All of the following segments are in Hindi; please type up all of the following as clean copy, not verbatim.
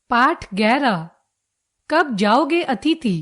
पाठ 11। कब जाओगे अतिथि।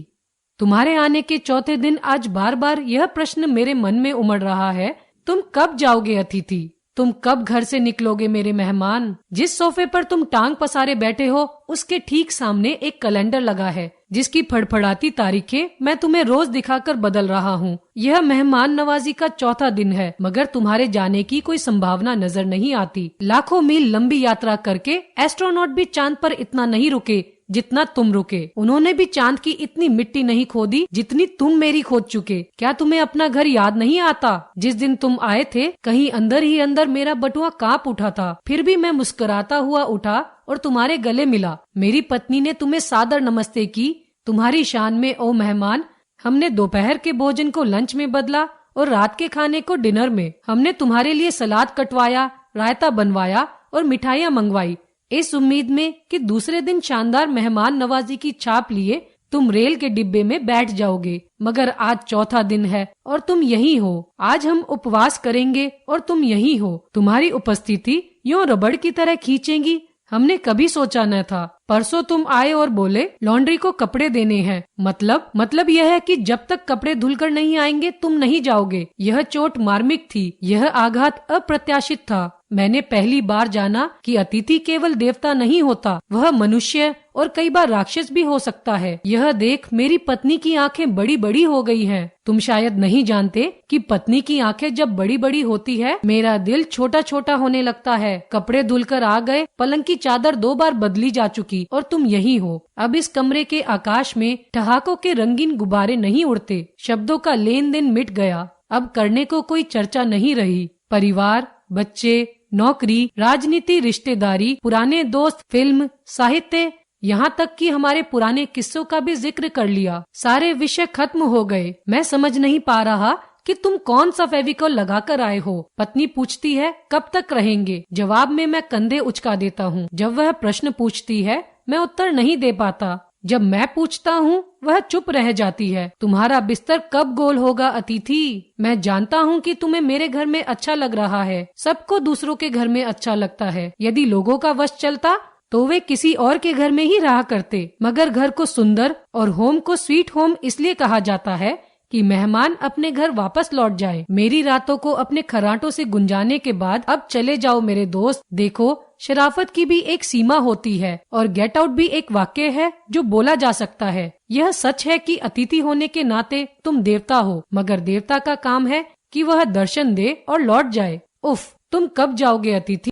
तुम्हारे आने के चौथे दिन आज बार बार यह प्रश्न मेरे मन में उमड़ रहा है, तुम कब जाओगे अतिथि। तुम कब घर से निकलोगे मेरे मेहमान। जिस सोफे पर तुम टांग पसारे बैठे हो उसके ठीक सामने एक कैलेंडर लगा है जिसकी फड़फड़ाती तारीखें मैं तुम्हें रोज दिखाकर बदल रहा हूँ। यह मेहमान नवाजी का चौथा दिन है, मगर तुम्हारे जाने की कोई संभावना नजर नहीं आती। लाखों मील लंबी यात्रा करके एस्ट्रोनॉट भी चांद पर इतना नहीं रुके जितना तुम रुके। उन्होंने भी चांद की इतनी मिट्टी नहीं खोदी जितनी तुम मेरी खोद चुके। क्या तुम्हें अपना घर याद नहीं आता। जिस दिन तुम आए थे कहीं अंदर ही अंदर मेरा बटुआ कांप उठा था, फिर भी मैं मुस्कुराता हुआ उठा और तुम्हारे गले मिला। मेरी पत्नी ने तुम्हें सादर नमस्ते की। तुम्हारी शान में ओ मेहमान, हमने दोपहर के भोजन को लंच में बदला और रात के खाने को डिनर में। हमने तुम्हारे लिए सलाद कटवाया, रायता बनवाया और मिठाइयाँ मंगवाई, इस उम्मीद में कि दूसरे दिन शानदार मेहमान नवाजी की छाप लिए तुम रेल के डिब्बे में बैठ जाओगे। मगर आज चौथा दिन है और तुम यहीं हो। आज हम उपवास करेंगे और तुम यहीं हो। तुम्हारी उपस्थिति यूं रबड़ की तरह खींचेगी, हमने कभी सोचा न था। परसों तुम आए और बोले लॉन्ड्री को कपड़े देने हैं। मतलब यह है कि जब तक कपड़े धुलकर नहीं आएंगे तुम नहीं जाओगे। यह चोट मार्मिक थी, यह आघात अप्रत्याशित था। मैंने पहली बार जाना कि अतिथि केवल देवता नहीं होता, वह मनुष्य और कई बार राक्षस भी हो सकता है। यह देख मेरी पत्नी की आंखें बड़ी बड़ी हो गई हैं। तुम शायद नहीं जानते कि पत्नी की आंखें जब बड़ी बड़ी होती है मेरा दिल छोटा छोटा होने लगता है। कपड़े धुलकर आ गए, पलंग की चादर 2 बार बदली जा चुकी और तुम यहीं हो। अब इस कमरे के आकाश में ठहाकों के रंगीन गुब्बारे नहीं उड़ते। शब्दों का लेन देन मिट गया। अब करने को कोई चर्चा नहीं रही। परिवार, बच्चे, नौकरी, राजनीति, रिश्तेदारी, पुराने दोस्त, फिल्म, साहित्य, यहाँ तक कि हमारे पुराने किस्सों का भी जिक्र कर लिया। सारे विषय खत्म हो गए। मैं समझ नहीं पा रहा कि तुम कौन सा फेविकॉल लगा कर आए हो। पत्नी पूछती है कब तक रहेंगे। जवाब में मैं कंधे उचका देता हूँ। जब वह प्रश्न पूछती है मैं उत्तर नहीं दे पाता। जब मैं पूछता हूँ वह चुप रह जाती है। तुम्हारा बिस्तर कब गोल होगा अतिथि। मैं जानता हूँ कि तुम्हें मेरे घर में अच्छा लग रहा है। सबको दूसरों के घर में अच्छा लगता है। यदि लोगों का वश चलता तो वे किसी और के घर में ही रहा करते। मगर घर को सुंदर और होम को स्वीट होम इसलिए कहा जाता है कि मेहमान अपने घर वापस लौट जाए। मेरी रातों को अपने खर्राटों से गुंजाने के बाद अब चले जाओ मेरे दोस्त। देखो, शराफत की भी एक सीमा होती है और गेट आउट भी एक वाक्य है जो बोला जा सकता है। यह सच है कि अतिथि होने के नाते तुम देवता हो, मगर देवता का काम है कि वह दर्शन दे और लौट जाए। उफ, तुम कब जाओगे अतिथि।